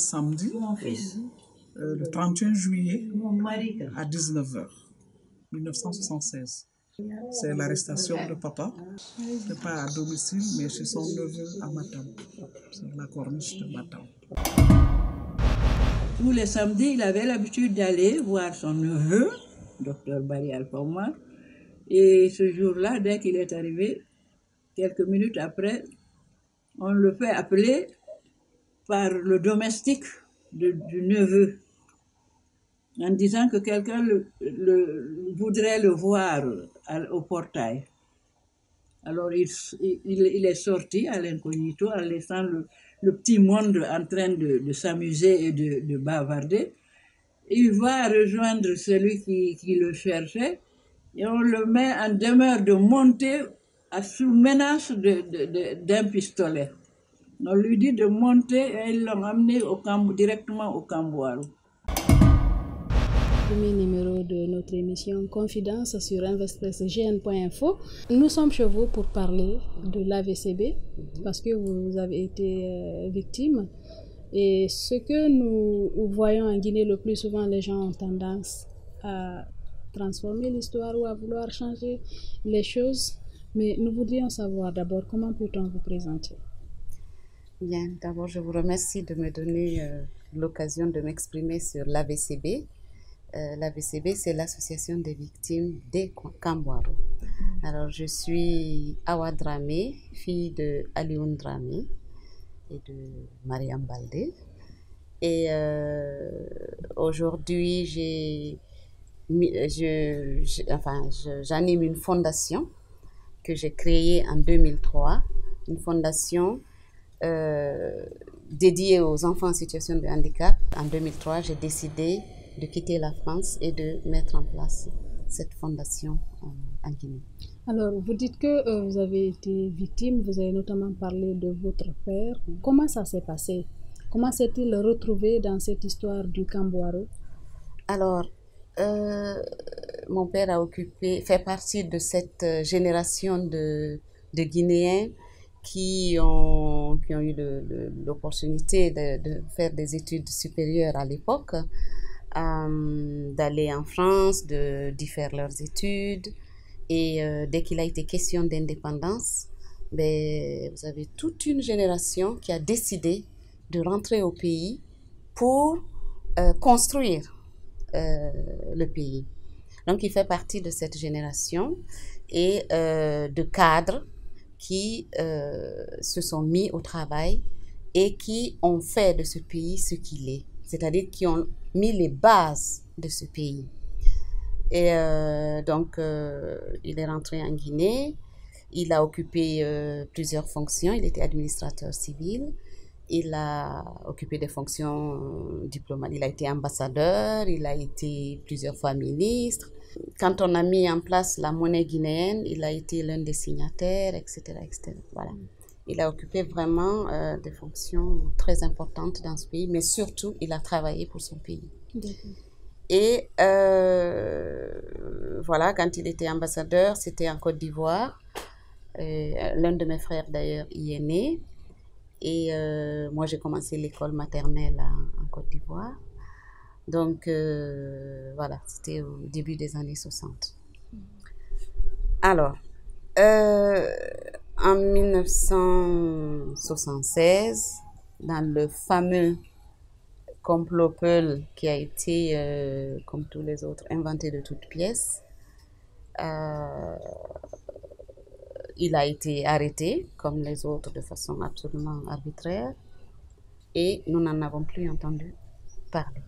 samedi, le 31 juillet à 19h, 1976. C'est l'arrestation de papa. Ce n'est pas à domicile, mais chez son neveu à Matam, sur la corniche de Matam. Tous les samedis, il avait l'habitude d'aller voir son neveu, docteur Barry Alpha. Et ce jour-là, dès qu'il est arrivé, quelques minutes après, on le fait appeler par le domestique du neveu, en disant que quelqu'un voudrait le voir au portail. Alors il est sorti à l'incognito en laissant le petit monde en train de s'amuser et de bavarder. Il va rejoindre celui qui le cherchait et on le met en demeure de monter sous menace d'un pistolet. On lui dit de monter et ils l'ont amené directement au Kambouarou. Premier numéro de notre émission Confidence sur investpressgn.info. Nous sommes chez vous pour parler de l'AVCB parce que vous avez été victime. Et ce que nous voyons en Guinée le plus souvent, les gens ont tendance à transformer l'histoire ou à vouloir changer les choses. Mais nous voudrions savoir d'abord comment peut-on vous présenter. Bien, d'abord je vous remercie de me donner l'occasion de m'exprimer sur l'AVCB. L'AVCB, c'est l'association des victimes des Kambouarou. Alors, je suis Awa Dramé, fille de Alioune Dramé et de Mariam Baldé. Et aujourd'hui, j'anime une fondation que j'ai créée en 2003, une fondation dédiée aux enfants en situation de handicap. En 2003, j'ai décidé de quitter la France et de mettre en place cette fondation en Guinée. Alors, vous dites que vous avez été victime, vous avez notamment parlé de votre père. Comment ça s'est passé? Comment s'est-il retrouvé dans cette histoire du Kambouarou? Alors, mon père fait partie de cette génération de Guinéens qui ont eu l'opportunité de faire des études supérieures à l'époque, d'aller en France, d'y faire leurs études. Et dès qu'il a été question d'indépendance, vous avez toute une génération qui a décidé de rentrer au pays pour construire le pays. Donc, il fait partie de cette génération et de cadres qui se sont mis au travail et qui ont fait de ce pays ce qu'il est. C'est-à-dire qui ont mis les bases de ce pays. Et donc, il est rentré en Guinée. Il a occupé plusieurs fonctions. Il était administrateur civil. Il a occupé des fonctions diplomatiques. Il a été ambassadeur. Il a été plusieurs fois ministre. Quand on a mis en place la monnaie guinéenne, il a été l'un des signataires, etc., etc. Voilà. Il a occupé vraiment des fonctions très importantes dans ce pays, mais surtout, il a travaillé pour son pays. Et voilà, quand il était ambassadeur, c'était en Côte d'Ivoire. L'un de mes frères, d'ailleurs, y est né. Et moi, j'ai commencé l'école maternelle en Côte d'Ivoire. Donc, voilà, c'était au début des années 60. Alors, en 1976, dans le fameux complot Peul qui a été, comme tous les autres, inventé de toutes pièces, il a été arrêté, comme les autres, de façon absolument arbitraire, et nous n'en avons plus entendu parler.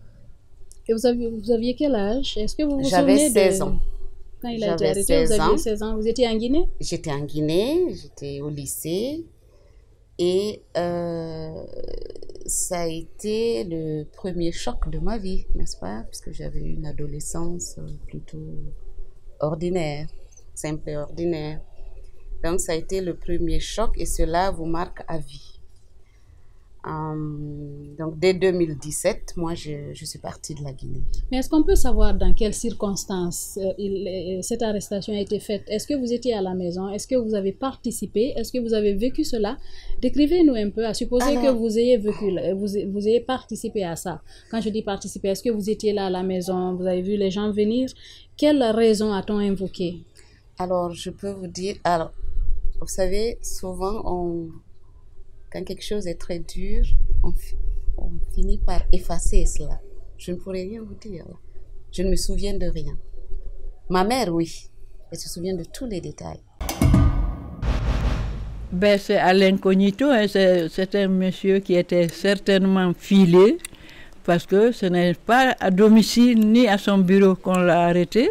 Et vous aviez quel âge? Est-ce que vous vous J'avais souvenez 16 ans. Quand il a été arrêté, vous aviez 16 ans. Vous étiez en Guinée? J'étais en Guinée, j'étais au lycée. Et ça a été le premier choc de ma vie, n'est-ce pas? Puisque j'avais eu une adolescence plutôt ordinaire, simple et ordinaire. Donc ça a été le premier choc et cela vous marque à vie. Donc, dès 2017, moi, je suis partie de la Guinée. Mais est-ce qu'on peut savoir dans quelles circonstances cette arrestation a été faite? Est-ce que vous étiez à la maison? Est-ce que vous avez participé? Est-ce que vous avez vécu cela? Décrivez-nous un peu, à supposer que vous ayez vécu, vous ayez participé à ça. Quand je dis participer, est-ce que vous étiez là à la maison? Vous avez vu les gens venir? Quelle raison a-t-on invoqué? Alors, je peux vous dire... Alors, vous savez, souvent, quand quelque chose est très dur, on finit par effacer cela. Je ne pourrais rien vous dire. Je ne me souviens de rien. Ma mère, oui, elle se souvient de tous les détails. Ben, c'est à l'incognito, hein, c'est un monsieur qui était certainement filé, parce que ce n'est pas à domicile ni à son bureau qu'on l'a arrêté.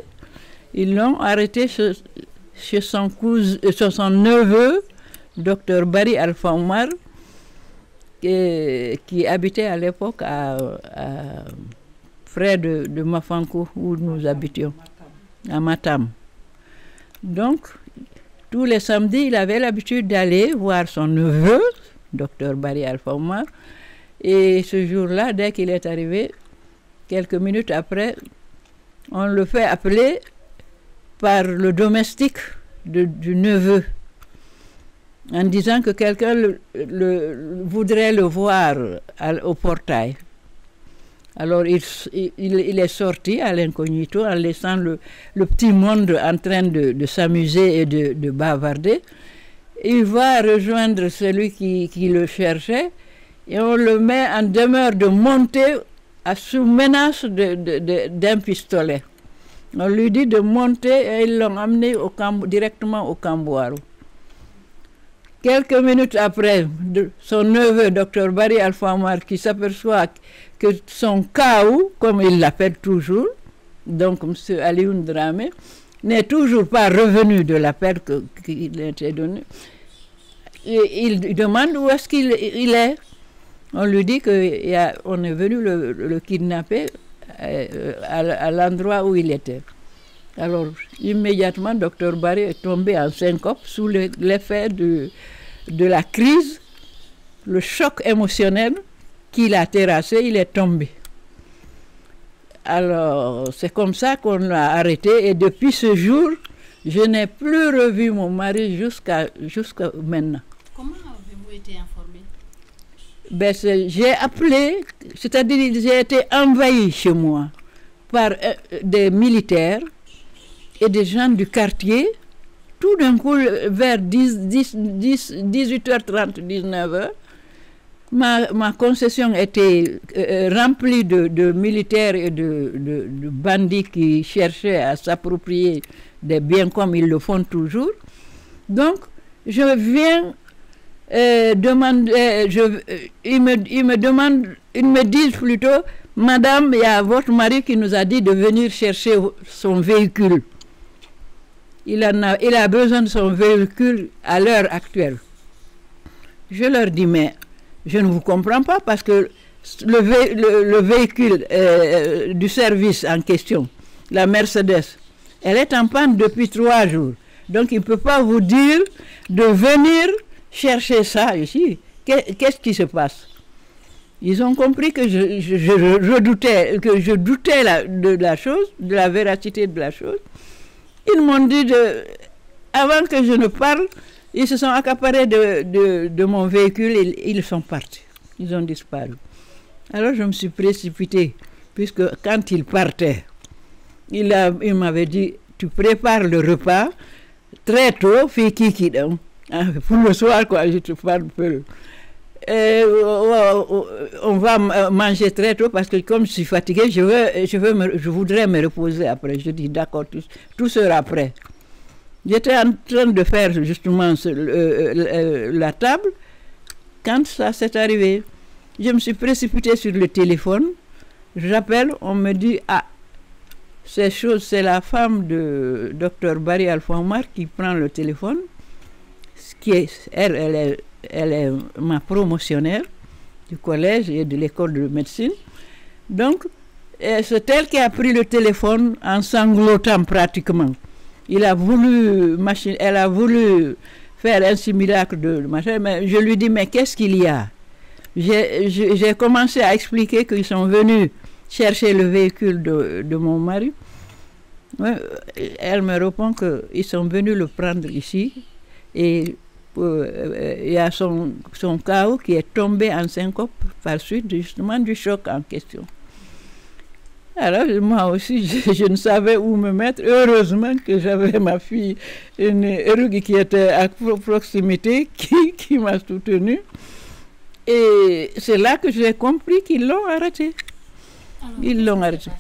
Ils l'ont arrêté chez son neveu, Dr Barry Alpha Omar, qui habitait à l'époque près de Mafankou, où nous habitions, à Matam. Donc, tous les samedis, il avait l'habitude d'aller voir son neveu, Dr Barry Alpha Omar, et ce jour-là, dès qu'il est arrivé, quelques minutes après, on le fait appeler par le domestique du neveu, en disant que quelqu'un voudrait le voir au portail. Alors il est sorti à l'incognito en laissant le petit monde en train de s'amuser et de bavarder. Il va rejoindre celui qui le cherchait et on le met en demeure de monter sous menace d'un pistolet. On lui dit de monter et ils l'ont amené directement au Camboirou. Quelques minutes après, son neveu, Dr Barry Alpha Omar, qui s'aperçoit que son Kaou, comme il l'appelle toujours, donc M. Alioune Dramé, n'est toujours pas revenu de l'appel qu'il a été donné. Il demande où est-ce qu'il est. On lui dit qu'on est venu le kidnapper à l'endroit où il était. Alors, immédiatement, Dr Barry est tombé en syncope sous l'effet de la crise, le choc émotionnel qui l'a terrassé, il est tombé. Alors, c'est comme ça qu'on l'a arrêté et depuis ce jour, je n'ai plus revu mon mari jusqu'à maintenant. Comment avez-vous été informé? Ben, j'ai appelé, c'est-à-dire j'ai été envahi chez moi par des militaires et des gens du quartier. Tout d'un coup, vers 18h30, 19h, ma concession était remplie de militaires et de bandits qui cherchaient à s'approprier des biens comme ils le font toujours. Donc, je viens demander, ils me disent plutôt, Madame, il y a votre mari qui nous a dit de venir chercher son véhicule. Il a besoin de son véhicule à l'heure actuelle. Je leur dis, mais je ne vous comprends pas parce que le véhicule du service en question, la Mercedes, elle est en panne depuis 3 jours. Donc il ne peut pas vous dire de venir chercher ça ici. Qu'est-ce qui se passe? Ils ont compris que je doutais de la chose, de la véracité de la chose. Ils m'ont dit, avant que je ne parle, ils se sont accaparés de mon véhicule et ils sont partis. Ils ont disparu. Alors je me suis précipitée, puisque quand ils partaient, il m'avait dit, tu prépares le repas très tôt, pour le soir, quoi, je te parle peu. On va manger très tôt parce que comme je suis fatiguée, je voudrais me reposer après. Je dis d'accord, tout sera prêt. J'étais en train de faire justement la table quand ça s'est arrivé. Je me suis précipitée sur le téléphone. J'appelle, on me dit c'est la femme de Dr Barry Alpha Omar qui prend le téléphone. Elle est ma promotionnaire du collège et de l'école de médecine. Donc, c'est elle qui a pris le téléphone en sanglotant pratiquement. Elle a voulu faire un simulacre de machin, mais je lui dis, mais qu'est-ce qu'il y a? j'ai commencé à expliquer qu'ils sont venus chercher le véhicule de mon mari. Elle me répond qu'ils sont venus le prendre ici et il y a son chaos qui est tombé en syncope par suite justement du choc en question. Alors moi aussi, je ne savais où me mettre. Heureusement que j'avais ma fille, une Erugi qui était à proximité, qui m'a soutenue. Et c'est là que j'ai compris qu'ils l'ont arrêté. Alors, Ils l'ont arrêté. À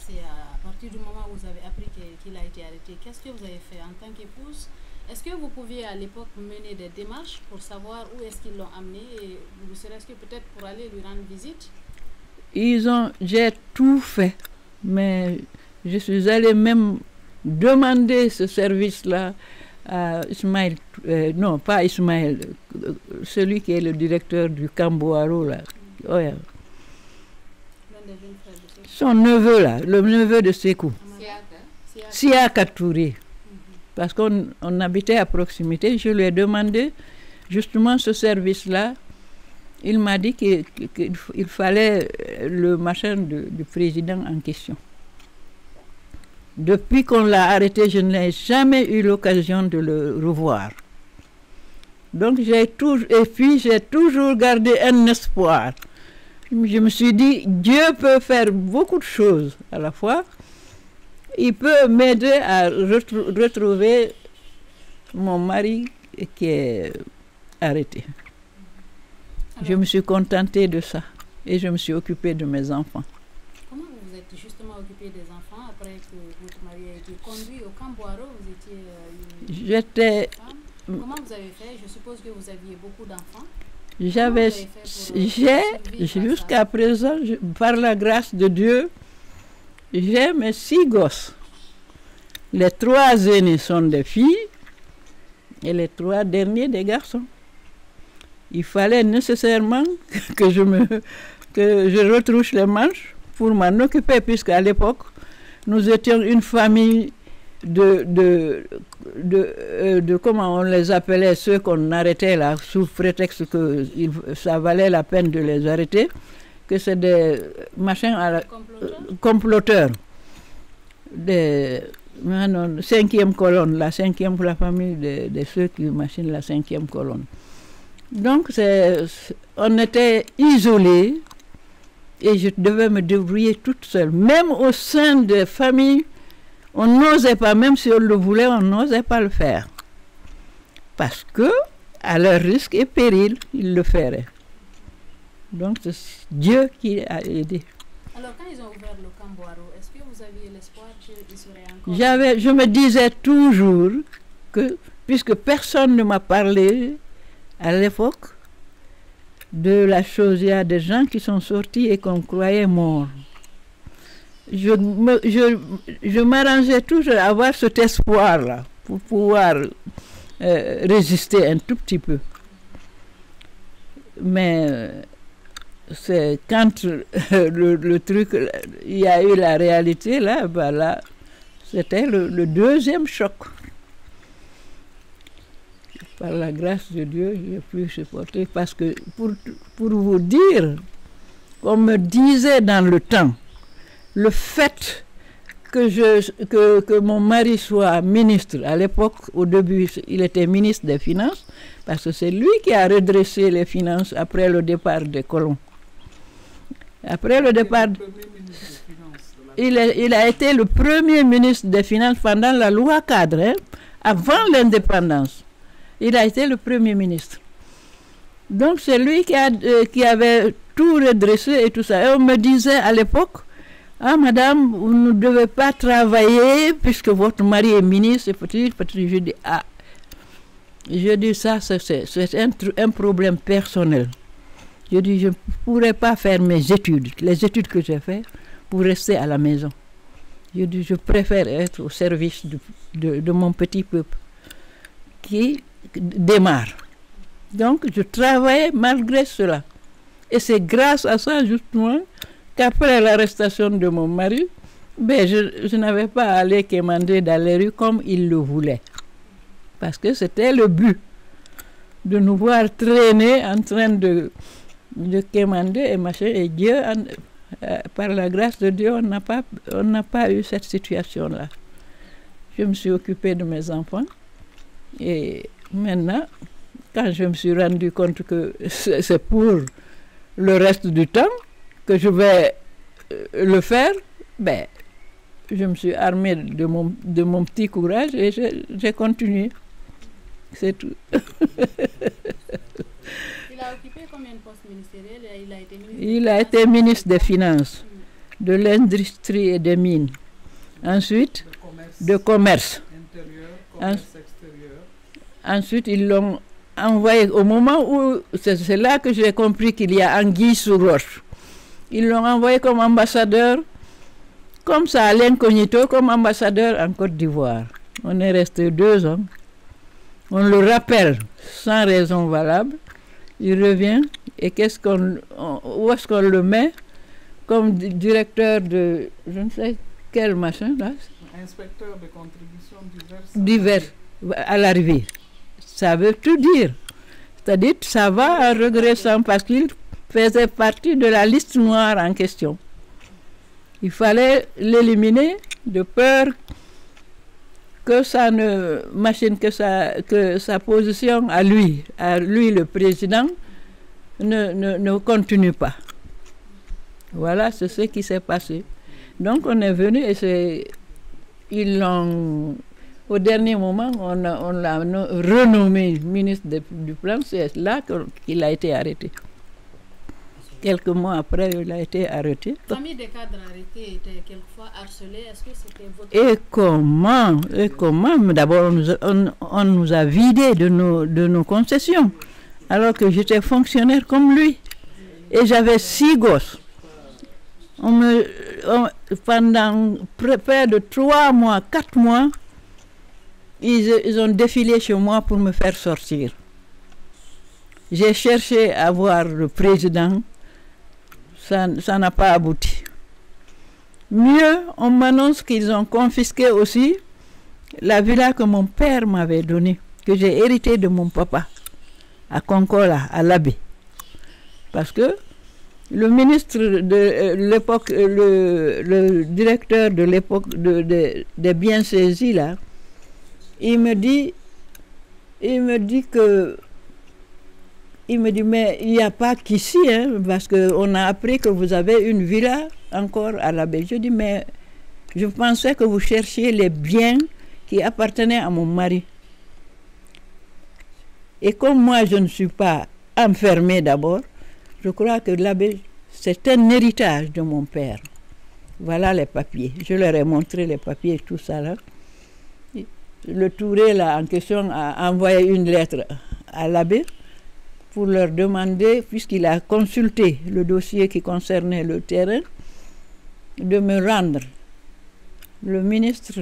partir du moment où vous avez appris qu'il a été arrêté, qu'est-ce que vous avez fait en tant qu'épouse? Est-ce que vous pouviez à l'époque mener des démarches pour savoir où est-ce qu'ils l'ont amené, et ne serait-ce que peut-être pour aller lui rendre visite? J'ai tout fait, mais je suis allée même demander ce service-là à Ismaël, non pas Ismaël, celui qui est le directeur du Camboaro là. Oh, yeah. Son neveu là, le neveu de Sékou, Siaka Touré. Parce qu'on habitait à proximité, je lui ai demandé justement ce service-là. Il m'a dit qu'il fallait le machin du président en question. Depuis qu'on l'a arrêté, je n'ai jamais eu l'occasion de le revoir. Donc j'ai toujours gardé un espoir. Je me suis dit, Dieu peut faire beaucoup de choses à la fois. Il peut m'aider à retrouver mon mari qui est arrêté. Alors, je me suis contentée de ça et je me suis occupée de mes enfants. Comment vous vous êtes justement occupée des enfants après que votre mari a été conduit au Camboaro? Vous étiez Comment vous avez fait? Je suppose que vous aviez beaucoup d'enfants. Jusqu'à présent, par la grâce de Dieu, j'ai mes 6 gosses. Les 3 aînés sont des filles et les 3 derniers des garçons. Il fallait nécessairement que je retrousse les manches pour m'en occuper, puisqu'à l'époque, nous étions une famille de comment on les appelait, ceux qu'on arrêtait là, sous prétexte que ça valait la peine de les arrêter, que c'est des machins comploteurs. Des 5e colonne, la 5e pour la famille de ceux qui machinent la 5e colonne. Donc on était isolés et je devais me débrouiller toute seule. Même au sein des familles, on n'osait pas, même si on le voulait, on n'osait pas le faire. Parce que, à leur risque et péril, ils le feraient. Donc c'est Dieu qui a aidé. Alors quand ils ont ouvert le Camboaro, est-ce que vous aviez l'espoir qu'ils seraient encore... Je me disais toujours que, puisque personne ne m'a parlé à l'époque de la chose, il y a des gens qui sont sortis et qu'on croyait morts. Je m'arrangeais toujours à avoir cet espoir-là pour pouvoir résister un tout petit peu. Mais c'est quand le truc, il y a eu la réalité, là, c'était le 2e choc. Par la grâce de Dieu, j'ai pu supporter, parce que pour vous dire, on me disait dans le temps, le fait que mon mari soit ministre, à l'époque, au début, il était ministre des Finances, parce que c'est lui qui a redressé les finances après le départ des colons. Après le départ, il a été le premier ministre des Finances pendant la loi cadre, hein, avant l'indépendance. Il a été le premier ministre. Donc c'est lui qui avait tout redressé et tout ça. Et on me disait à l'époque, ah madame, vous ne devez pas travailler puisque votre mari est ministre. Je dis, ah, je dis ça, c'est un problème personnel. Je dis, je ne pourrais pas faire mes études, les études que j'ai faites, pour rester à la maison. Je dis, je préfère être au service de mon petit peuple qui démarre. Donc, je travaillais malgré cela. Et c'est grâce à ça, justement, qu'après l'arrestation de mon mari, je n'avais pas à aller quémander dans les rues comme il le voulait. Parce que c'était le but de nous voir traîner en train de quémander et machin. Et Dieu, par la grâce de Dieu, on n'a pas eu cette situation-là. Je me suis occupée de mes enfants. Et maintenant, quand je me suis rendu compte que c'est pour le reste du temps que je vais le faire, ben, je me suis armée de mon petit courage et j'ai continué. C'est tout. Il a occupé combien de postes ministériels? Il a été ministre des Finances, de l'Industrie et des Mines. Ensuite, de Commerce. Intérieur, commerce extérieur. Ensuite, ils l'ont envoyé au moment où, c'est là que j'ai compris qu'il y a anguille sous roche. Ils l'ont envoyé comme ambassadeur, comme ça à l'incognito, comme ambassadeur en Côte d'Ivoire. On est resté 2 ans. On le rappelle sans raison valable. Il revient et où est-ce qu'on le met comme directeur de je ne sais quel machin là. Inspecteur de contributions diverses à l'arrivée. Ça veut tout dire. C'est-à-dire ça va en regressant parce qu'il faisait partie de la liste noire en question. Il fallait l'éliminer de peur que ça ne machine que sa position à lui le président ne continue pas. Voilà, c'est ce qui s'est passé. Donc on est venu et ils l'ont au dernier moment on l'a renommé ministre du plan. C'est là qu'il a été arrêté. Quelques mois après, il a été arrêté. Parmi des cadres arrêtés étaient quelquefois harcelés. Est-ce que c'était votre... Et comment d'abord, on nous a vidés de nos concessions, alors que j'étais fonctionnaire comme lui. Et j'avais 6 gosses. Pendant près de 3 mois, 4 mois, ils ont défilé chez moi pour me faire sortir. J'ai cherché à voir le président. Ça n'a pas abouti. Mieux, on m'annonce qu'ils ont confisqué aussi la villa que mon père m'avait donnée, que j'ai héritée de mon papa, à Concola, à l'abbé. Parce que le ministre de l'époque, le directeur de l'époque des biens saisis, là, il me dit mais il n'y a pas qu'ici, hein, parce qu'on a appris que vous avez une villa encore à l'abbé. Je dis, mais je pensais que vous cherchiez les biens qui appartenaient à mon mari. Et comme moi, je ne suis pas enfermée d'abord, je crois que l'abbé, c'est un héritage de mon père. Voilà les papiers. Je leur ai montré les papiers et tout ça là. Le Touré, là, en question, a envoyé une lettre à l'abbé pour leur demander, puisqu'il a consulté le dossier qui concernait le terrain, de me rendre. Le ministre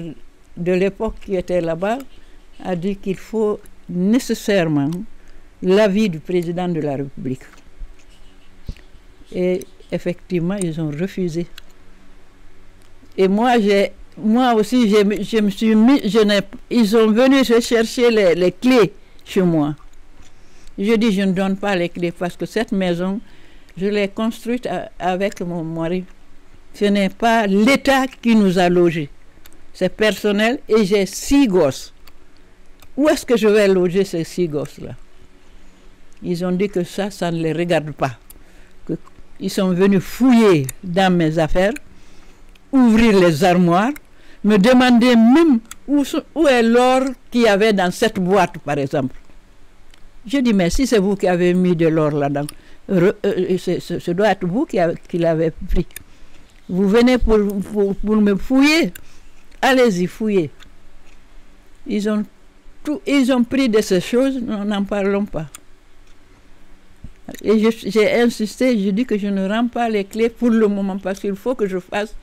de l'époque qui était là-bas a dit qu'il faut nécessairement l'avis du président de la République. Et effectivement, ils ont refusé. Et moi aussi, je me suis mis, ils sont venus chercher les clés chez moi. Je dis, je ne donne pas les clés parce que cette maison, je l'ai construite avec mon mari. Ce n'est pas l'État qui nous a logés. C'est personnel et j'ai 6 gosses. Où est-ce que je vais loger ces 6 gosses-là? Ils ont dit que ça ne les regarde pas. Ils sont venus fouiller dans mes affaires, ouvrir les armoires, me demander même où est l'or qu'il y avait dans cette boîte, par exemple. Je dis, mais si c'est vous qui avez mis de l'or là-dedans, ce doit être vous qui l'avez pris. Vous venez pour me fouiller. Allez-y, fouillez. Ils ont pris de ces choses, nous n'en parlons pas. Et j'ai insisté, je dis que je ne rends pas les clés pour le moment parce qu'il faut que je fasse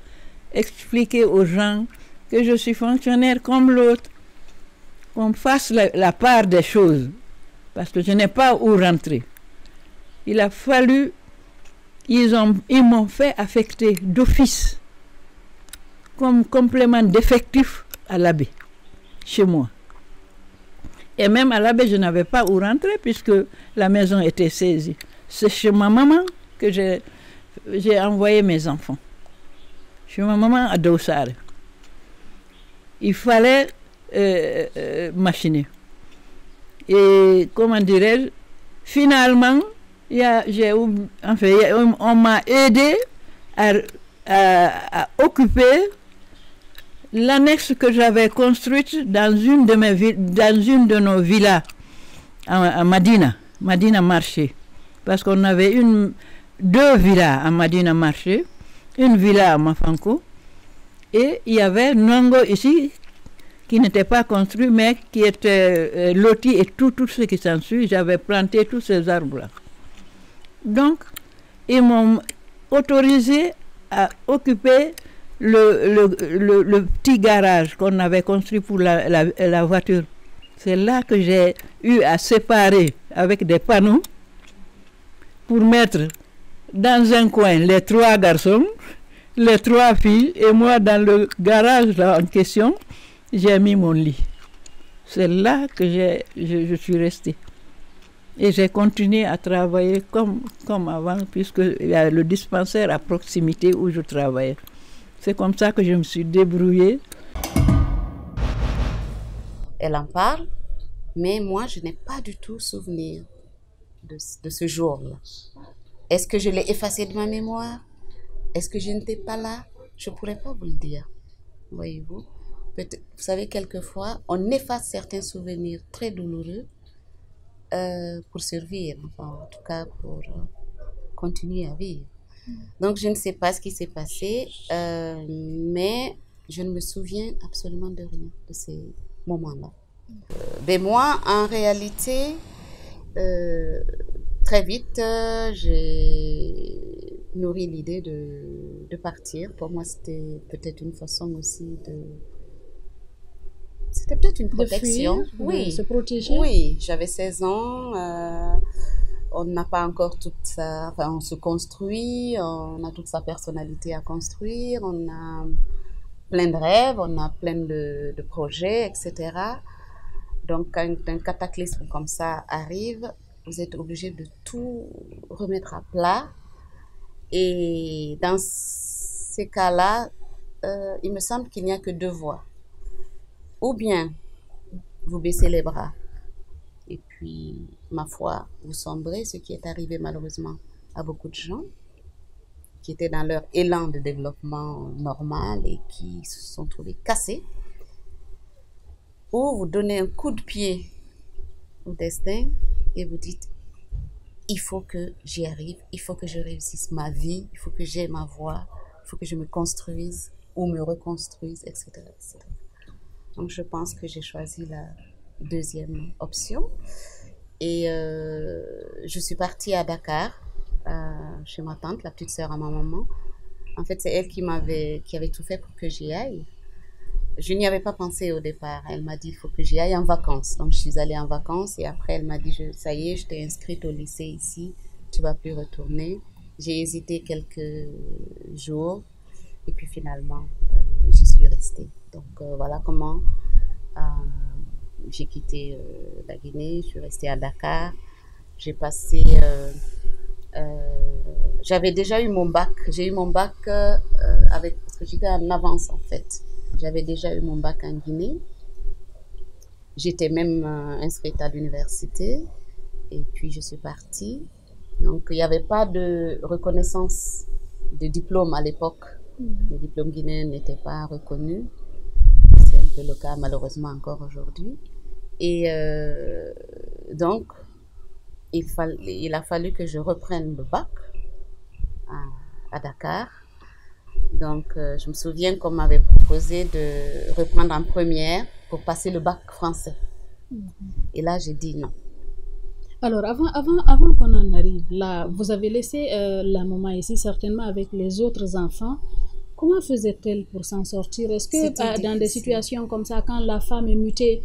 expliquer aux gens que je suis fonctionnaire comme l'autre, qu'on fasse la part des choses. Parce que je n'ai pas où rentrer. Il a fallu, ils m'ont fait affecter d'office comme complément d'effectif à l'abbé, chez moi. Et même à l'abbé, je n'avais pas où rentrer puisque la maison était saisie. c'est chez ma maman que j'ai envoyé mes enfants. Chez ma maman à Doussare. Il fallait machiner. Et comment dirais-je, finalement, on m'a aidé à occuper l'annexe que j'avais construite dans une de nos villas à Madina Marché. Parce qu'on avait deux villas à Madina Marché, une villa à Mafanko, et il y avait Nongo ici, qui n'était pas construit, mais qui était loti et tout ce qui s'ensuit. J'avais planté tous ces arbres-là. Donc, ils m'ont autorisé à occuper le petit garage qu'on avait construit pour la voiture. C'est là que j'ai eu à séparer avec des panneaux pour mettre dans un coin les 3 garçons, les 3 filles, et moi dans le garage là en question, j'ai mis mon lit. C'est là que je suis restée. Et j'ai continué à travailler comme avant, puisqu'il y a le dispensaire à proximité où je travaillais. C'est comme ça que je me suis débrouillée. Elle en parle, mais moi, je n'ai pas du tout souvenir de ce jour-là. Est-ce que je l'ai effacé de ma mémoire? Est-ce que je n'étais pas là? Je ne pourrais pas vous le dire, voyez-vous. Vous savez, quelquefois, on efface certains souvenirs très douloureux pour survivre, enfin, en tout cas pour continuer à vivre. Donc, je ne sais pas ce qui s'est passé, mais je ne me souviens absolument de rien de ces moments-là. Mais moi, en réalité, très vite, j'ai nourri l'idée de partir. Pour moi, c'était peut-être une façon aussi C'était peut-être une protection. De fuir, oui. De se protéger. Oui, j'avais 16 ans. On n'a pas encore toute sa... Enfin, on se construit, on a toute sa personnalité à construire, on a plein de rêves, on a plein de projets, etc. Donc, quand un cataclysme comme ça arrive, vous êtes obligé de tout remettre à plat. Et dans ces cas-là, il me semble qu'il n'y a que 2 voies. Ou bien, vous baissez les bras. Et puis, ma foi, vous sombrez, ce qui est arrivé malheureusement à beaucoup de gens qui étaient dans leur élan de développement normal et qui se sont trouvés cassés. Ou vous donnez un coup de pied au destin et vous dites, il faut que j'y arrive, il faut que je réussisse ma vie, il faut que j'aie ma voie, il faut que je me construise ou me reconstruise, etc. etc. Donc, je pense que j'ai choisi la 2e option. Et je suis partie à Dakar, chez ma tante, la petite sœur à ma maman. En fait, c'est elle qui avait tout fait pour que j'y aille. Je n'y avais pas pensé au départ. Elle m'a dit, il faut que j'y aille en vacances. Donc, je suis allée en vacances et après, elle m'a dit, ça y est, je t'ai inscrite au lycée ici, tu ne vas plus retourner. J'ai hésité quelques jours et puis finalement, j'y suis restée. Donc, voilà comment j'ai quitté la Guinée, je suis restée à Dakar. J'ai passé... j'avais déjà eu mon bac. J'ai eu mon bac parce que j'étais en avance en fait. J'avais déjà eu mon bac en Guinée. J'étais même inscrite à l'université. Et puis je suis partie. Donc il n'y avait pas de reconnaissance de diplôme à l'époque. Les diplômes guinéens n'étaient pas reconnus. C'est un peu le cas malheureusement encore aujourd'hui. Et donc, il a fallu que je reprenne le bac à Dakar. Donc, je me souviens qu'on m'avait proposé de reprendre en première pour passer le bac français. Et là, j'ai dit non. Alors, avant qu'on en arrive là, vous avez laissé la maman ici, certainement avec les autres enfants. Comment faisait-elle pour s'en sortir? Est-ce que dans des situations comme ça, quand la femme est mutée,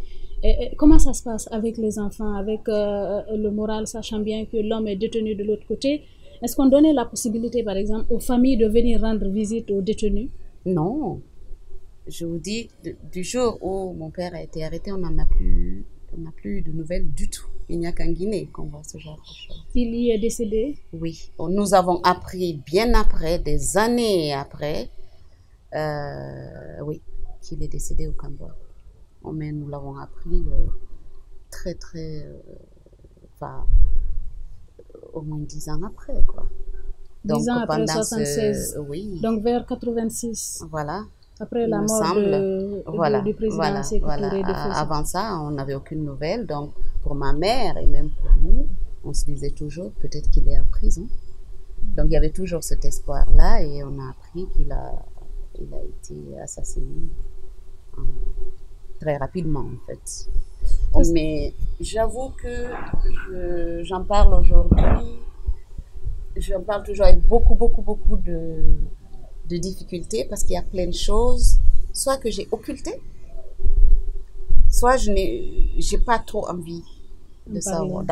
comment ça se passe avec les enfants, avec le moral, sachant bien que l'homme est détenu de l'autre côté? Est-ce qu'on donnait la possibilité, par exemple, aux familles de venir rendre visite aux détenus? Non. Je vous dis, du jour où mon père a été arrêté, on n'a plus de nouvelles du tout. Il n'y a qu'en Guinée qu'on voit ce genre de choses. Il y est décédé? Oui, nous avons appris bien après, des années après, oui, qu'il est décédé au Cambodge. Mais nous l'avons appris enfin, au moins 10 ans après, quoi. 10 ans après 76. Oui. Donc vers 86. Voilà. Après la mort du président Sékou Touré de Fosso. Avant ça, on n'avait aucune nouvelle. Donc, pour ma mère et même pour nous, on se disait toujours peut-être qu'il est en prison. Donc, il y avait toujours cet espoir-là et on a appris qu'il a été assassiné très rapidement, en fait. Mais j'avoue que j'en parle aujourd'hui. J'en parle toujours avec beaucoup de difficultés parce qu'il y a plein de choses, soit que j'ai occultées, soit je n'ai pas trop envie de savoir,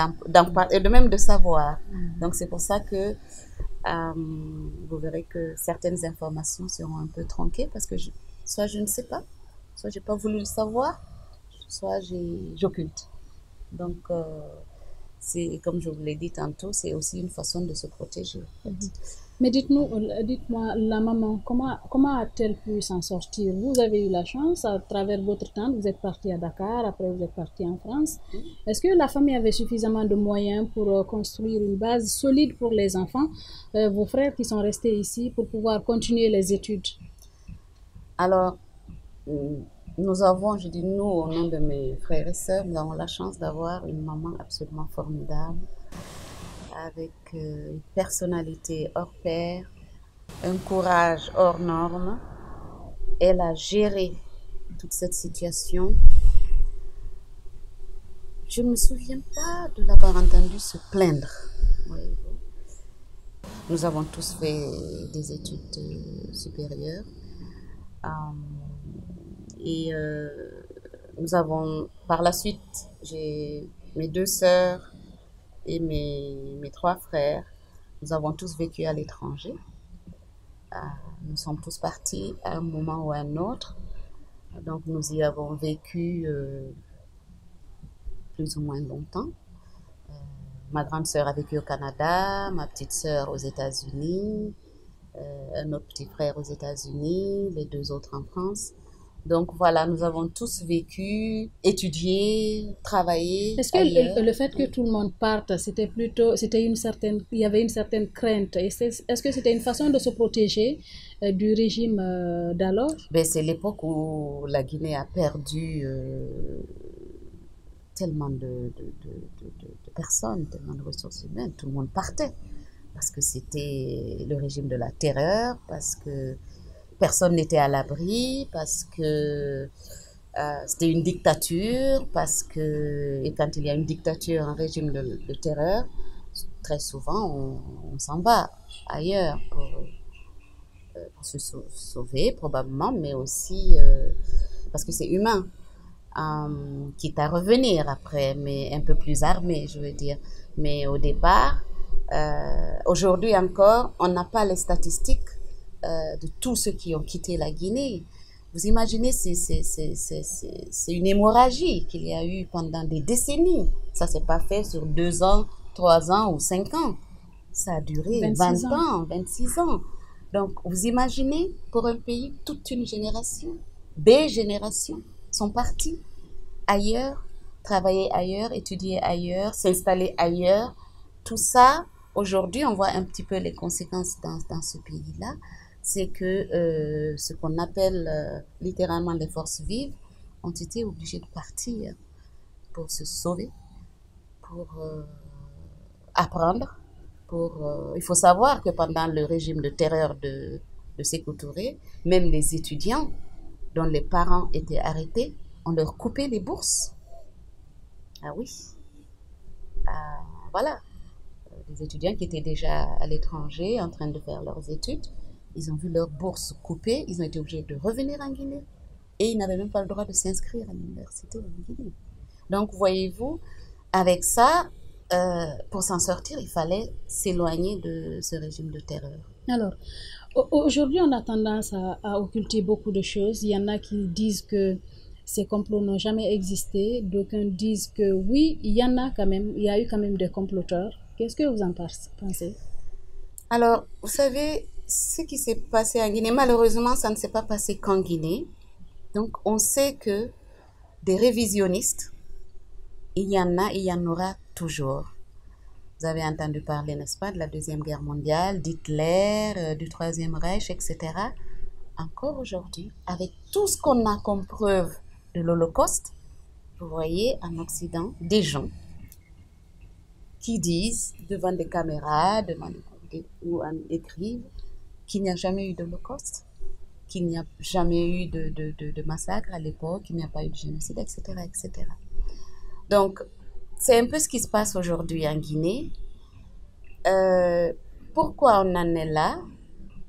même de savoir. Donc c'est pour ça que vous verrez que certaines informations seront un peu tronquées parce que soit je ne sais pas, soit j'ai pas voulu le savoir, soit j'occulte. Donc c'est comme je vous l'ai dit tantôt, c'est aussi une façon de se protéger. En fait. Mais dites-moi, la maman, comment a-t-elle pu s'en sortir? Vous avez eu la chance, à travers votre tante, vous êtes parti à Dakar, après vous êtes parti en France. Est-ce que la famille avait suffisamment de moyens pour construire une base solide pour les enfants, vos frères qui sont restés ici, pour pouvoir continuer les études? Alors, nous avons, je dis nous, au nom de mes frères et sœurs, nous avons la chance d'avoir une maman absolument formidable, avec une personnalité hors pair, un courage hors norme. Elle a géré toute cette situation. Je ne me souviens pas de l'avoir entendu se plaindre. Nous avons tous fait des études supérieures. Et nous avons, par la suite, j'ai mes 2 sœurs et mes 3 frères. Nous avons tous vécu à l'étranger. Nous sommes tous partis à un moment ou à un autre. Donc nous y avons vécu plus ou moins longtemps. Ma grande sœur a vécu au Canada, ma petite sœur aux États-Unis, un autre petit frère aux États-Unis, les 2 autres en France. Donc voilà, nous avons tous vécu, étudié, travaillé. Est-ce que le fait que tout le monde parte, il y avait une certaine crainte? Est-ce que c'était une façon de se protéger du régime d'alors? C'est l'époque où la Guinée a perdu tellement de personnes, tellement de ressources humaines. Tout le monde partait parce que c'était le régime de la terreur, parce que personne n'était à l'abri, parce que c'était une dictature, et quand il y a une dictature, un régime de terreur, très souvent on s'en va ailleurs pour se sauver probablement, mais aussi parce que c'est humain, quitte à revenir après, mais un peu plus armé, je veux dire. Mais au départ, aujourd'hui encore, on n'a pas les statistiques de tous ceux qui ont quitté la Guinée. Vous imaginez, c'est une hémorragie qu'il y a eu pendant des décennies. Ça ne s'est pas fait sur 2 ans, 3 ans ou 5 ans. Ça a duré 20 ans, 26 ans. Donc, vous imaginez, pour un pays, toute une génération, des générations sont parties ailleurs, travailler ailleurs, étudier ailleurs, s'installer ailleurs. Tout ça, aujourd'hui, on voit un petit peu les conséquences dans ce pays-là. C'est que ce qu'on appelle littéralement les forces vives ont été obligées de partir pour se sauver, pour apprendre. Il faut savoir que pendant le régime de terreur de Sékou Touré, même les étudiants dont les parents étaient arrêtés, on leur coupait les bourses. Ah oui. Voilà. Les étudiants qui étaient déjà à l'étranger en train de faire leurs études, ils ont vu leurs bourses coupées, ils ont été obligés de revenir en Guinée et ils n'avaient même pas le droit de s'inscrire à l'université en Guinée. Donc, voyez-vous, avec ça, pour s'en sortir, il fallait s'éloigner de ce régime de terreur. Alors, aujourd'hui, on a tendance à occulter beaucoup de choses. Il y en a qui disent que ces complots n'ont jamais existé. D'aucuns disent que oui, il y en a quand même, il y a eu quand même des comploteurs. Qu'est-ce que vous en pensez? Alors, vous savez, ce qui s'est passé en Guinée, malheureusement, ça ne s'est pas passé qu'en Guinée. Donc, on sait que des révisionnistes, il y en a et il y en aura toujours. Vous avez entendu parler, n'est-ce pas, de la Deuxième Guerre mondiale, d'Hitler, du Troisième Reich, etc. Encore aujourd'hui, avec tout ce qu'on a comme preuve de l'Holocauste, vous voyez en Occident des gens qui disent devant des caméras, ou écrivent qu'il n'y a jamais eu d'Holocauste, qu'il n'y a jamais eu de massacre à l'époque, qu'il n'y a pas eu de génocide, etc., etc. Donc, c'est un peu ce qui se passe aujourd'hui en Guinée. Pourquoi on en est là?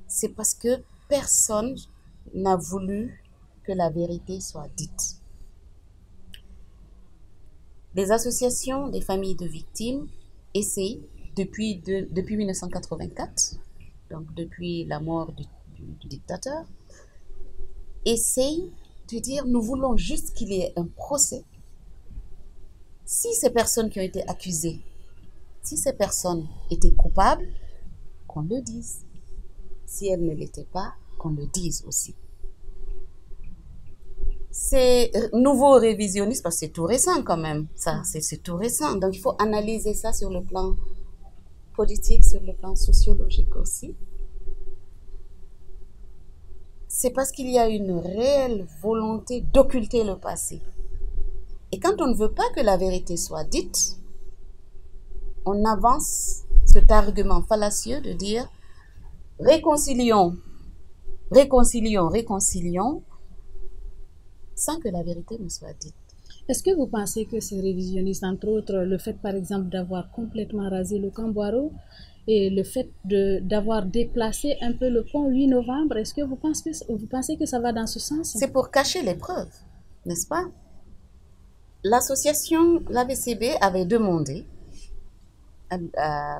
C'est parce que personne n'a voulu que la vérité soit dite. Les associations des familles de victimes essayent depuis 1984, donc depuis la mort du dictateur, essayent de dire nous voulons juste qu'il y ait un procès. Si ces personnes qui ont été accusées, si ces personnes étaient coupables, qu'on le dise. Si elles ne l'étaient pas, qu'on le dise aussi. C'est nouveau révisionniste parce que c'est tout récent quand même. Ça, c'est tout récent. Donc il faut analyser ça sur le plan politique, sur le plan sociologique aussi. C'est parce qu'il y a une réelle volonté d'occulter le passé. Et quand on ne veut pas que la vérité soit dite, on avance cet argument fallacieux de dire réconcilions, réconcilions, réconcilions, sans que la vérité ne soit dite. Est-ce que vous pensez que ces révisionnistes, entre autres, le fait par exemple d'avoir complètement rasé le camp Boiro et le fait d'avoir déplacé un peu le pont 8 novembre, est-ce que vous pensez que ça va dans ce sens? C'est pour cacher les preuves, n'est-ce pas? L'association, l'AVCB avait demandé à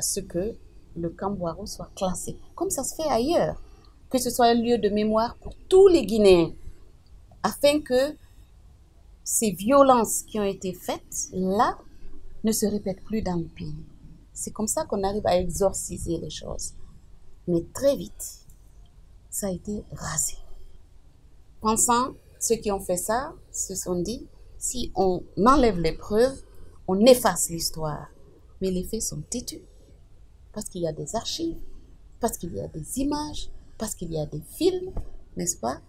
ce que le camp Boiro soit classé, comme ça se fait ailleurs, que ce soit un lieu de mémoire pour tous les Guinéens, afin que ces violences qui ont été faites là ne se répètent plus dans le pays. C'est comme ça qu'on arrive à exorciser les choses. Mais très vite, ça a été rasé. Pensant, ceux qui ont fait ça se sont dit, si on enlève les preuves, on efface l'histoire. Mais les faits sont têtus. Parce qu'il y a des archives, parce qu'il y a des images, parce qu'il y a des films, n'est-ce pas?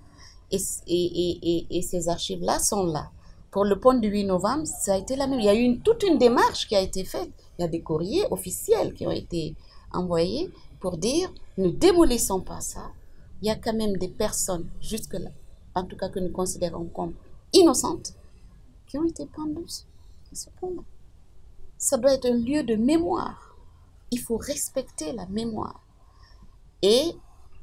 Et ces archives-là sont là. Pour le pont du 8 novembre, ça a été la même. Il y a eu toute une démarche qui a été faite. Il y a des courriers officiels qui ont été envoyés pour dire, ne démolissons pas ça. Il y a quand même des personnes, jusque-là, en tout cas que nous considérons comme innocentes, qui ont été pendues à ce pont-là. Ça doit être un lieu de mémoire. Il faut respecter la mémoire. Et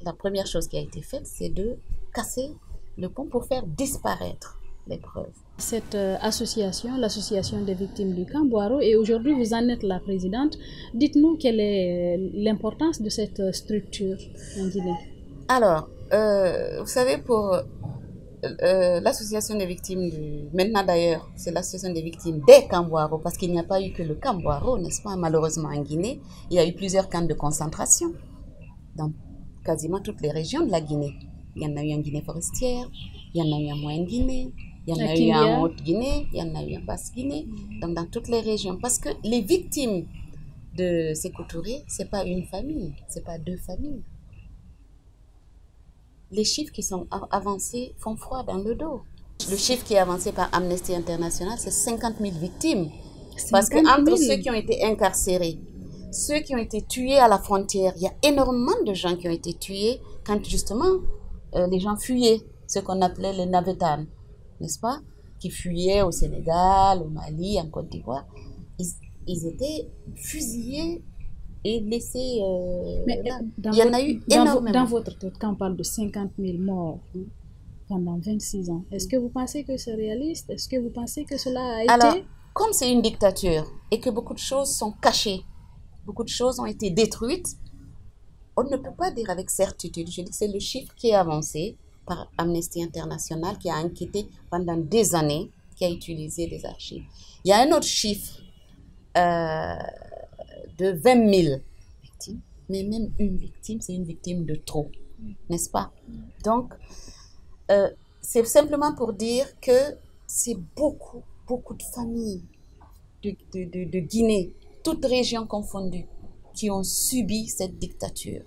la première chose qui a été faite, c'est de casser le pont pour faire disparaître les preuves. Cette association, l'association des victimes du camp Boiro, et aujourd'hui vous en êtes la présidente, dites-nous quelle est l'importance de cette structure en Guinée. Alors, vous savez, pour l'association des victimes maintenant d'ailleurs, c'est l'association des victimes des camps Boiro, parce qu'il n'y a pas eu que le camp Boiro, n'est-ce pas? Malheureusement en Guinée, il y a eu plusieurs camps de concentration dans quasiment toutes les régions de la Guinée. Il y en a eu en Guinée forestière, il y en a eu en Moyenne-Guinée, il y en a eu en Haute-Guinée, il y en a eu en Basse-Guinée, donc dans toutes les régions. Parce que les victimes de Sékou Touré, ce n'est pas une famille, ce n'est pas deux familles. Les chiffres qui sont avancés font froid dans le dos. Le chiffre qui est avancé par Amnesty International, c'est 50 000 victimes. Parce qu'entre ceux qui ont été incarcérés, ceux qui ont été tués à la frontière, il y a énormément de gens qui ont été tués quand justement les gens fuyaient, ce qu'on appelait les navetanes, n'est-ce pas? Qui fuyaient au Sénégal, au Mali, en Côte d'Ivoire. Ils étaient fusillés et laissés là. Il y en a eu énormément. Dans votre tête, quand on parle de 50 000 morts pendant 26 ans, est-ce que vous pensez que c'est réaliste? Est-ce que vous pensez que cela a été... Alors, comme c'est une dictature et que beaucoup de choses sont cachées, beaucoup de choses ont été détruites, on ne peut pas dire avec certitude. Je dis que c'est le chiffre qui est avancé, par Amnesty International qui a enquêté pendant des années, qui a utilisé les archives. Il y a un autre chiffre de 20 000 victimes, mais même une victime, c'est une victime de trop, n'est-ce pas? Donc, c'est simplement pour dire que c'est beaucoup de familles de Guinée, toutes régions confondues, qui ont subi cette dictature.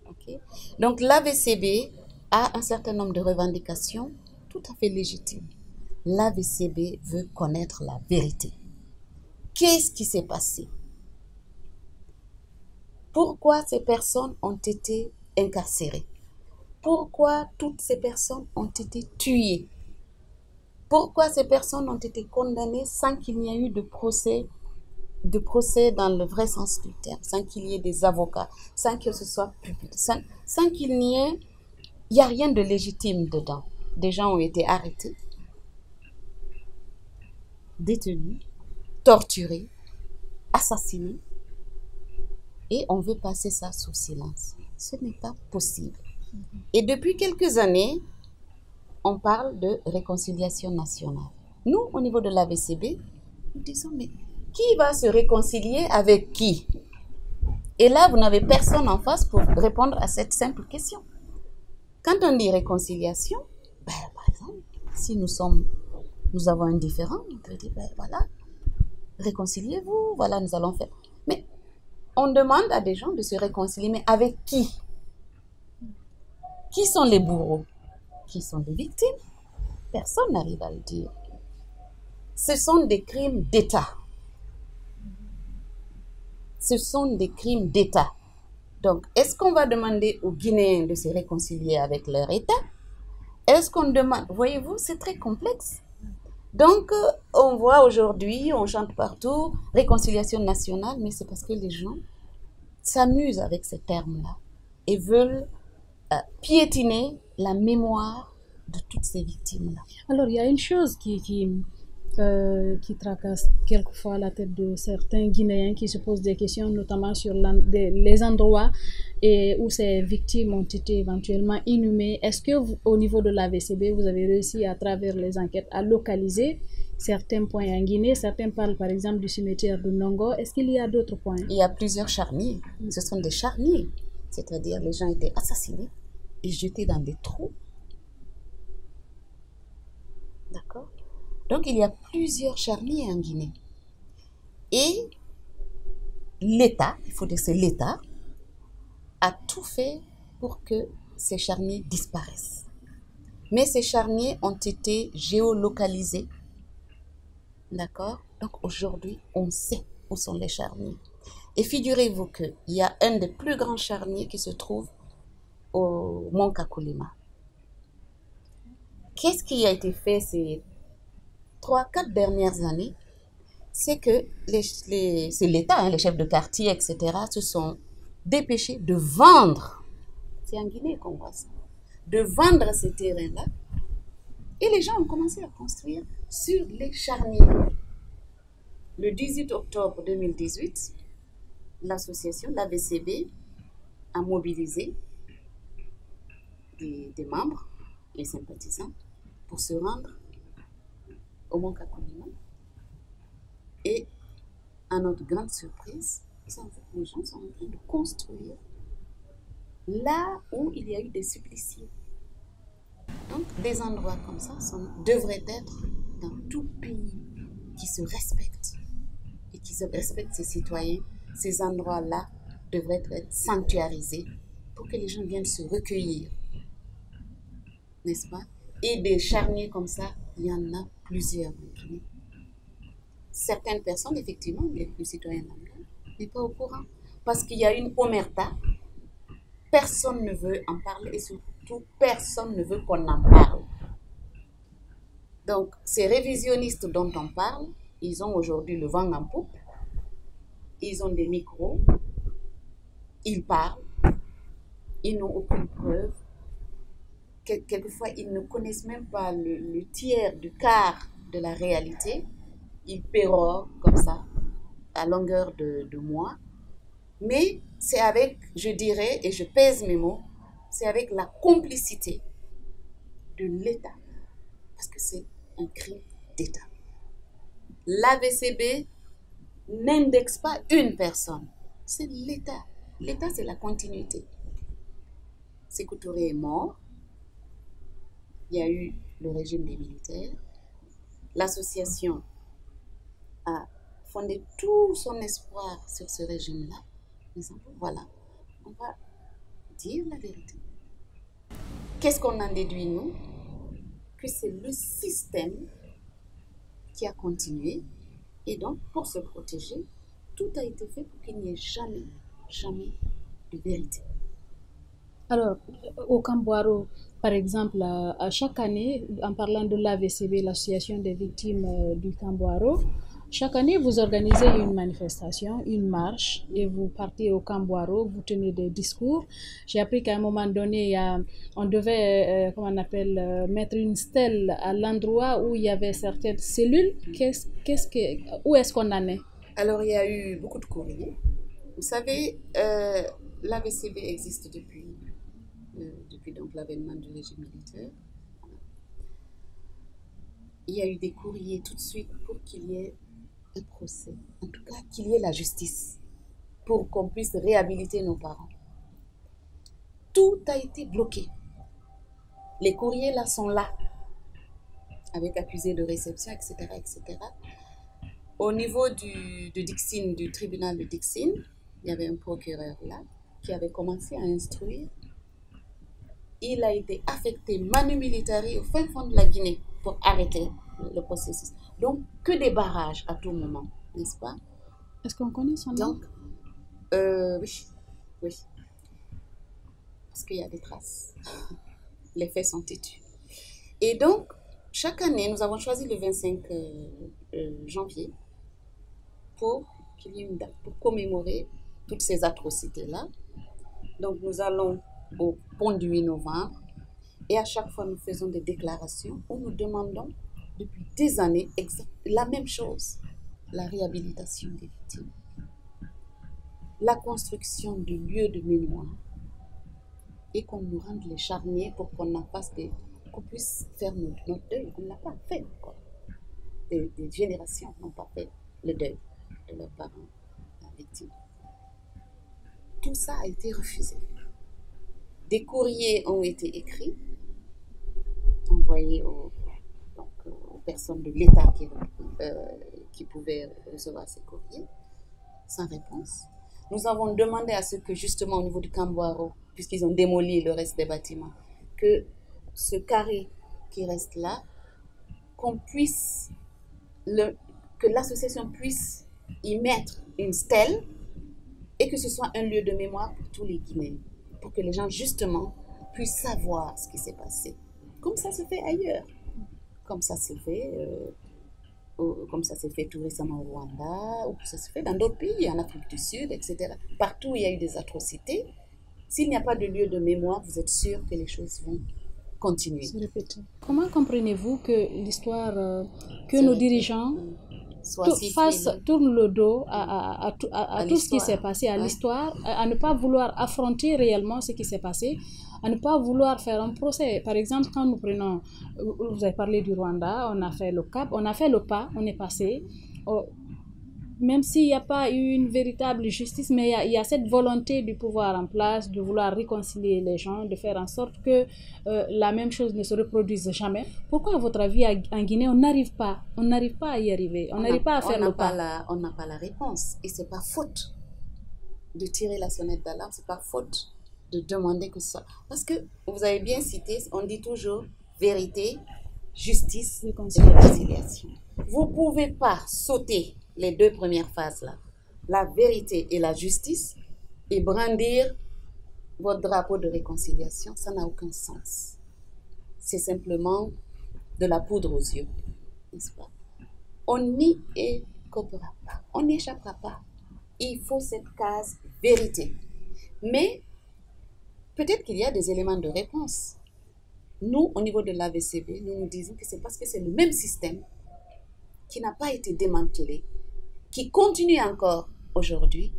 Okay? Donc l'AVCB a un certain nombre de revendications tout à fait légitimes. L'AVCB veut connaître la vérité. Qu'est-ce qui s'est passé? Pourquoi ces personnes ont été incarcérées? Pourquoi toutes ces personnes ont été tuées? Pourquoi ces personnes ont été condamnées sans qu'il n'y ait eu de procès dans le vrai sens du terme, sans qu'il y ait des avocats, sans que ce soit public, sans qu'il n'y ait... Il n'y a rien de légitime dedans. Des gens ont été arrêtés, détenus, torturés, assassinés, et on veut passer ça sous silence. Ce n'est pas possible. Et depuis quelques années, on parle de réconciliation nationale. Nous, au niveau de l'AVCB, nous disons, mais qui va se réconcilier avec qui? Et là, vous n'avez personne en face pour répondre à cette simple question. Quand on dit réconciliation, ben, par exemple, si nous avons un différend, on peut dire, ben voilà, réconciliez-vous, voilà, nous allons faire. Mais on demande à des gens de se réconcilier, mais avec qui? Qui sont les bourreaux? Qui sont les victimes? Personne n'arrive à le dire. Ce sont des crimes d'État. Ce sont des crimes d'État. Donc, est-ce qu'on va demander aux Guinéens de se réconcilier avec leur État? Est-ce qu'on demande... Voyez-vous, c'est très complexe. Donc, on voit aujourd'hui, on chante partout, réconciliation nationale, mais c'est parce que les gens s'amusent avec ces termes-là et veulent piétiner la mémoire de toutes ces victimes-là. Alors, il y a une chose qui tracasse quelquefois la tête de certains Guinéens qui se posent des questions, notamment sur les endroits où ces victimes ont été éventuellement inhumées. Est-ce que au niveau de l'AVCB, vous avez réussi à travers les enquêtes à localiser certains points en Guinée? Certains parlent par exemple du cimetière de Nongo. Est-ce qu'il y a d'autres points? Il y a plusieurs charniers. Ce sont des charniers. C'est-à-dire les gens étaient assassinés et jetés dans des trous. D'accord? Donc, il y a plusieurs charniers en Guinée. Et l'État, il faut dire que c'est l'État, a tout fait pour que ces charniers disparaissent. Mais ces charniers ont été géolocalisés. D'accord? Donc, aujourd'hui, on sait où sont les charniers. Et figurez-vous qu'il y a un des plus grands charniers qui se trouve au Mont Kakulima. Qu'est-ce qui a été fait ces 3-4 dernières années? C'est que c'est l'État, les chefs de quartier, etc., se sont dépêchés de vendre. C'est en Guinée qu'on voit ça. De vendre ces terrains-là. Et les gens ont commencé à construire sur les charniers. Le 18 octobre 2018, l'association, l'AVCB, a mobilisé des membres et sympathisants pour se rendre au Mont Kakulima. Et à notre grande surprise, les gens sont en train de construire là où il y a eu des suppliciés. Donc, des endroits comme ça devraient être dans tout pays qui se respecte et qui se respecte ses citoyens. Ces endroits-là devraient être sanctuarisés pour que les gens viennent se recueillir. N'est-ce pas? Et des charniers comme ça, il y en a plusieurs en Guinée. Certaines personnes, effectivement, les citoyens lambda, n'est pas au courant. Parce qu'il y a une omerta. Personne ne veut en parler et surtout, personne ne veut qu'on en parle. Donc, ces révisionnistes dont on parle, ils ont aujourd'hui le vent en poupe. Ils ont des micros. Ils parlent. Ils n'ont aucune preuve. Quelquefois, ils ne connaissent même pas le tiers du quart de la réalité. Ils pérorent comme ça, à longueur de mois. Mais c'est avec, je dirais, et je pèse mes mots, c'est avec la complicité de l'État, parce que c'est un crime d'État. L'AVCB n'indexe pas une personne, c'est l'État. L'État, c'est la continuité. Sékou Touré est mort, il y a eu le régime des militaires, l'association a fondé tout son espoir sur ce régime-là. Voilà, on va dire la vérité. Qu'est-ce qu'on en déduit, nous? Que c'est le système qui a continué, et donc pour se protéger, tout a été fait pour qu'il n'y ait jamais, jamais de vérité. Alors, au Kambouaro, par exemple, à chaque année, en parlant de l'AVCB, l'Association des victimes du Kambouaro, chaque année, vous organisez une manifestation, une marche, et vous partez au Kambouaro, vous tenez des discours. J'ai appris qu'à un moment donné, on devait, mettre une stèle à l'endroit où il y avait certaines cellules. Où est-ce qu'on en est? Alors, il y a eu beaucoup de courriers. Vous savez, l'AVCB existe depuis donc l'avènement du régime militaire. Il y a eu des courriers tout de suite pour qu'il y ait un procès, en tout cas qu'il y ait la justice, pour qu'on puisse réhabiliter nos parents. Tout a été bloqué. Les courriers là sont là, avec accusés de réception, etc., etc. Au niveau du Dixine, du tribunal de Dixine, il y avait un procureur là qui avait commencé à instruire. Il a été affecté manu militari au fin fond de la Guinée pour arrêter le processus. Donc, que des barrages à tout moment, n'est-ce pas? Est-ce qu'on connaît son nom? Donc, oui. Parce qu'il y a des traces. Les faits sont têtus. Et donc, chaque année, nous avons choisi le 25 janvier pour qu'il y ait une date, pour commémorer toutes ces atrocités-là. Donc, nous allons au pont du 8 novembre et à chaque fois, nous faisons des déclarations où nous demandons depuis des années la même chose, la réhabilitation des victimes, la construction de lieux de mémoire et qu'on nous rende les charniers pour qu'on en fasse qu'on puisse faire notre deuil. On ne l'a pas fait encore. Des générations n'ont pas fait le deuil de leurs parents victimes. Tout ça a été refusé. Des courriers ont été écrits, envoyés aux personnes de l'État qui pouvaient recevoir ces courriers, sans réponse. Nous avons demandé à ce que, justement, au niveau du Kambouaro, puisqu'ils ont démoli le reste des bâtiments, que ce carré qui reste là, que l'association puisse y mettre une stèle et que ce soit un lieu de mémoire pour tous les Guinéens, pour que les gens, justement, puissent savoir ce qui s'est passé. Comme ça se fait ailleurs. Comme ça s'est fait tout récemment au Rwanda, ou ça se fait dans d'autres pays, en Afrique du Sud, etc. Partout où il y a eu des atrocités, s'il n'y a pas de lieu de mémoire, vous êtes sûr que les choses vont continuer. Se répéter. Comment comprenez-vous que l'histoire, que nos dirigeants tournent le dos à tout ce qui s'est passé, à l'histoire, à ne pas vouloir affronter réellement ce qui s'est passé, à ne pas vouloir faire un procès. Par exemple, quand nous prenons, vous avez parlé du Rwanda, on a fait le cap, on a fait le pas, on est passé. Même s'il n'y a pas eu une véritable justice, mais il y a cette volonté du pouvoir en place, de vouloir réconcilier les gens, de faire en sorte que la même chose ne se reproduise jamais. Pourquoi, à votre avis, en Guinée, on n'arrive pas à y arriver, on n'arrive pas à faire le pas? On n'a pas la réponse. Et ce n'est pas faute de tirer la sonnette d'alarme, ce n'est pas faute de demander que ça. Parce que, vous avez bien cité, on dit toujours vérité, justice et réconciliation. Vous ne pouvez pas sauter les deux premières phases-là, la vérité et la justice, et brandir votre drapeau de réconciliation. Ça n'a aucun sens. C'est simplement de la poudre aux yeux, n'est-ce pas? On n'y écoppera pas, on n'y échappera pas. Il faut cette case vérité. Mais peut-être qu'il y a des éléments de réponse. Nous, au niveau de l'AVCB, nous disons que c'est parce que c'est le même système qui n'a pas été démantelé, qui continue encore aujourd'hui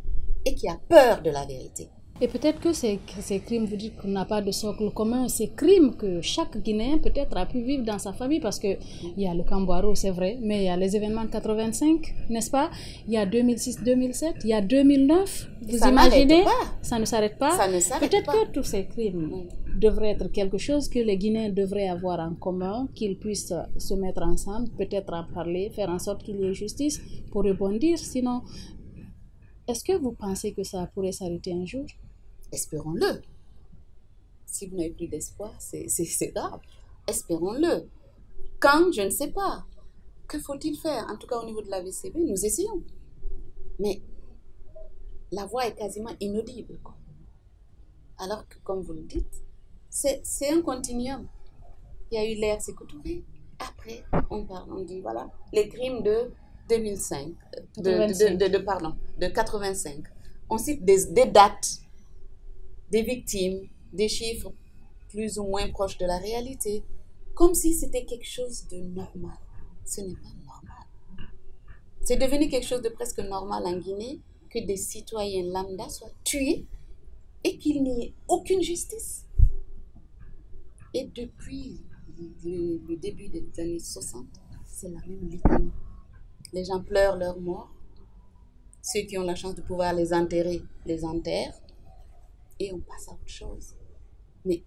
et qui a peur de la vérité. Et peut-être que ces crimes, vous dites qu'on n'a pas de socle commun, ces crimes que chaque Guinéen peut-être a pu vivre dans sa famille, parce qu'il y a le Camboiro, c'est vrai, mais il y a les événements de 85, n'est-ce pas? Il y a 2006-2007, il y a 2009, vous imaginez? Ça ne s'arrête pas. Ça ne s'arrête peut-être pas. que tous ces crimes devraient être quelque chose que les Guinéens devraient avoir en commun, qu'ils puissent se mettre ensemble, peut-être en parler, faire en sorte qu'il y ait justice pour rebondir. Sinon, est-ce que vous pensez que ça pourrait s'arrêter un jour? Espérons-le. Si vous n'avez plus d'espoir, c'est grave. Espérons-le. Quand, je ne sais pas. Que faut-il faire? En tout cas, au niveau de la VCB, nous essayons. Mais la voix est quasiment inaudible, quoi. Alors que, comme vous le dites, c'est un continuum. Il y a eu l'ère Sékou Touré. Après, on dit, voilà, les crimes de 2005, de 85. On cite des dates, des victimes, des chiffres plus ou moins proches de la réalité, comme si c'était quelque chose de normal. Ce n'est pas normal. C'est devenu quelque chose de presque normal en Guinée que des citoyens lambda soient tués et qu'il n'y ait aucune justice. Et depuis le début des années 60, c'est la même litanie. Les gens pleurent leur mort. Ceux qui ont la chance de pouvoir les enterrer, les enterrent. Et on passe à autre chose. Mais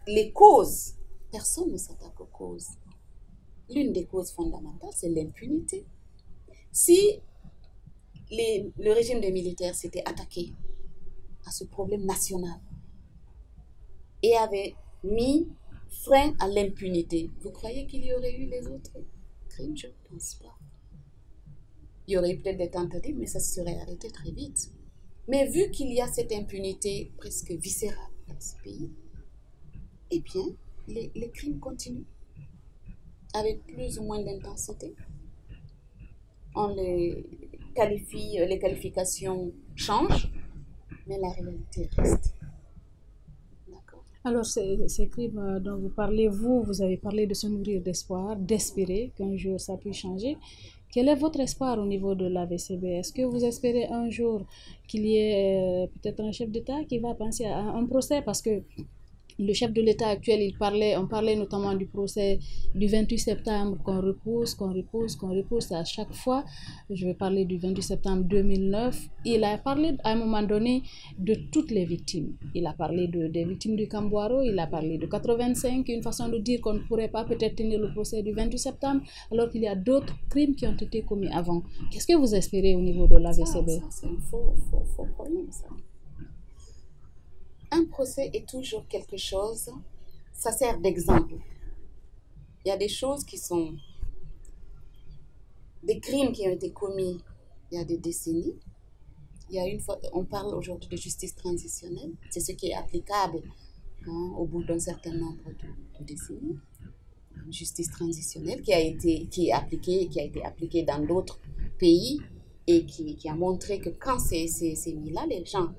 les causes, personne ne s'attaque aux causes. L'une des causes fondamentales, c'est l'impunité. Si le régime des militaires s'était attaqué à ce problème national et avait mis frein à l'impunité, vous croyez qu'il y aurait eu les autres crimes? Je ne pense pas. Il y aurait peut-être des tentatives, mais ça se serait arrêté très vite. Mais vu qu'il y a cette impunité presque viscérale dans ce pays, eh bien, les crimes continuent avec plus ou moins d'intensité. On les qualifie, les qualifications changent, mais la réalité reste. D'accord. Alors, ces crimes dont vous parlez, vous avez parlé de se nourrir d'espoir, d'espérer qu'un jour ça puisse changer. Quel est votre espoir au niveau de la VCB? Est-ce que vous espérez un jour qu'il y ait peut-être un chef d'État qui va penser à un procès? Parce que le chef de l'État actuel, on parlait notamment du procès du 28 septembre qu'on repousse à chaque fois. Je vais parler du 28 septembre 2009. Il a parlé à un moment donné de toutes les victimes. Il a parlé des victimes du Camboiro, il a parlé de 85, une façon de dire qu'on ne pourrait pas peut-être tenir le procès du 28 septembre, alors qu'il y a d'autres crimes qui ont été commis avant. Qu'est-ce que vous espérez au niveau de la VCB? Ça c'est un faux problème, ça. Un procès est toujours quelque chose, ça sert d'exemple. Il y a des choses qui sont des crimes qui ont été commis il y a des décennies. On parle aujourd'hui de justice transitionnelle, c'est ce qui est applicable au bout d'un certain nombre de décennies. Une justice transitionnelle qui a été appliquée dans d'autres pays et qui a montré que quand c'est mis là, les gens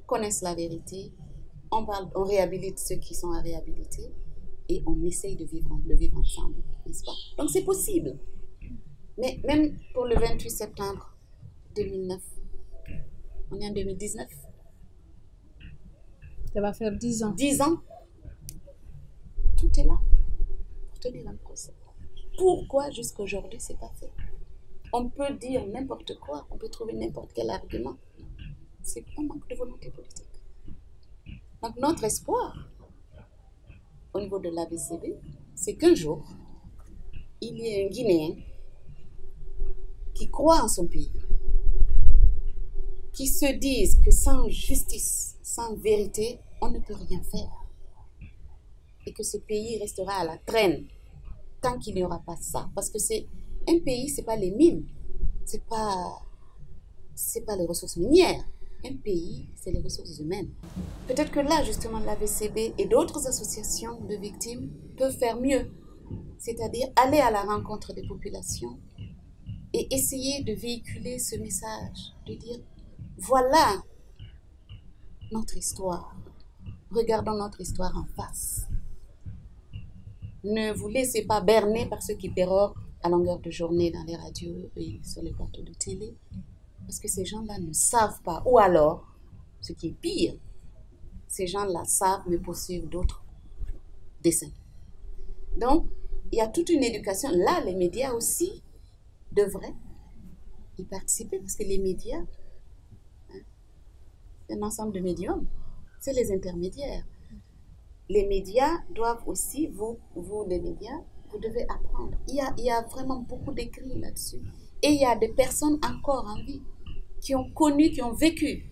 connaissent la vérité. On réhabilite ceux qui sont à réhabiliter et on essaye de vivre ensemble, n'est-ce pas? Donc c'est possible. Mais même pour le 28 septembre 2009, on est en 2019. Ça va faire 10 ans. 10 ans. Tout est là pour tenir un procès. Pourquoi jusqu'à aujourd'hui c'est pas fait? On peut dire n'importe quoi, on peut trouver n'importe quel argument. C'est un manque de volonté politique. Donc notre espoir au niveau de la VCB, c'est qu'un jour, il y ait un Guinéen qui croit en son pays, qui se dise que sans justice, sans vérité, on ne peut rien faire. Et que ce pays restera à la traîne tant qu'il n'y aura pas ça. Parce que c'est un pays, ce n'est pas les mines, ce n'est pas les ressources minières. Un pays, c'est les ressources humaines. Peut-être que là, justement, la VCB et d'autres associations de victimes peuvent faire mieux. C'est-à-dire aller à la rencontre des populations et essayer de véhiculer ce message, de dire, voilà notre histoire. Regardons notre histoire en face. Ne vous laissez pas berner par ceux qui pérorent à longueur de journée dans les radios et sur les plateaux de télé. Parce que ces gens-là ne savent pas. Ou alors, Ce qui est pire, ces gens-là savent me poursuivre d'autres dessins. Donc, il y a toute une éducation. Là, les médias aussi devraient y participer parce que les médias, hein, c'est un ensemble de médiums, c'est les intermédiaires. Les médias doivent aussi, vous les médias, vous devez apprendre. Il y a vraiment beaucoup d'écrits là-dessus. Et il y a des personnes encore en vie qui ont connu, qui ont vécu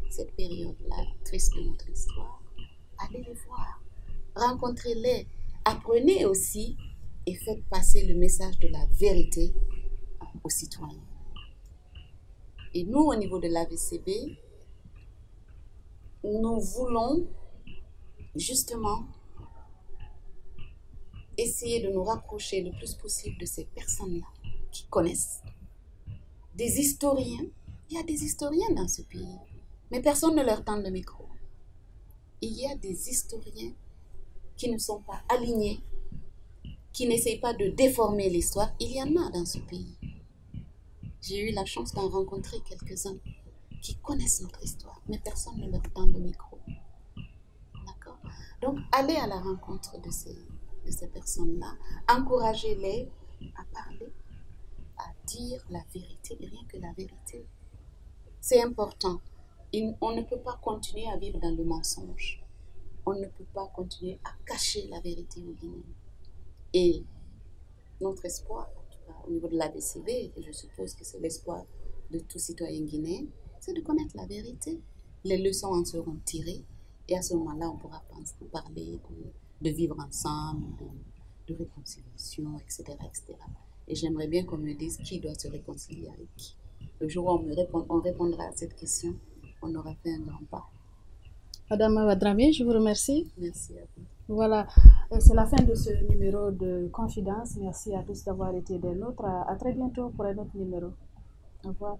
cette période-là triste de notre histoire. Allez les voir, rencontrez-les, apprenez aussi et faites passer le message de la vérité aux citoyens. Et nous, au niveau de l'AVCB, nous voulons justement essayer de nous rapprocher le plus possible de ces personnes-là qui connaissent. Des historiens, il y a des historiens dans ce pays, mais personne ne leur tend le micro. Il y a des historiens qui ne sont pas alignés, qui n'essayent pas de déformer l'histoire. Il y en a dans ce pays. J'ai eu la chance d'en rencontrer quelques-uns qui connaissent notre histoire, mais personne ne leur tend le micro. D'accord? Donc, allez à la rencontre de ces personnes-là, encouragez-les à parler, à dire la vérité, et rien que la vérité. C'est important. On ne peut pas continuer à vivre dans le mensonge. On ne peut pas continuer à cacher la vérité aux Guinéens. Et notre espoir, en tout cas au niveau de l'AVCB, et je suppose que c'est l'espoir de tout citoyen guinéen, c'est de connaître la vérité. Les leçons en seront tirées et à ce moment-là, on pourra parler de vivre ensemble, de réconciliation, etc., etc. Et j'aimerais bien qu'on me dise qui doit se réconcilier avec qui. Le jour où on répondra à cette question, on aura fait un grand pas. Madame Wadrame, je vous remercie. Merci à vous. Voilà, c'est la fin de ce numéro de Confidence. Merci à tous d'avoir été des nôtres. À très bientôt pour un autre numéro. Au revoir.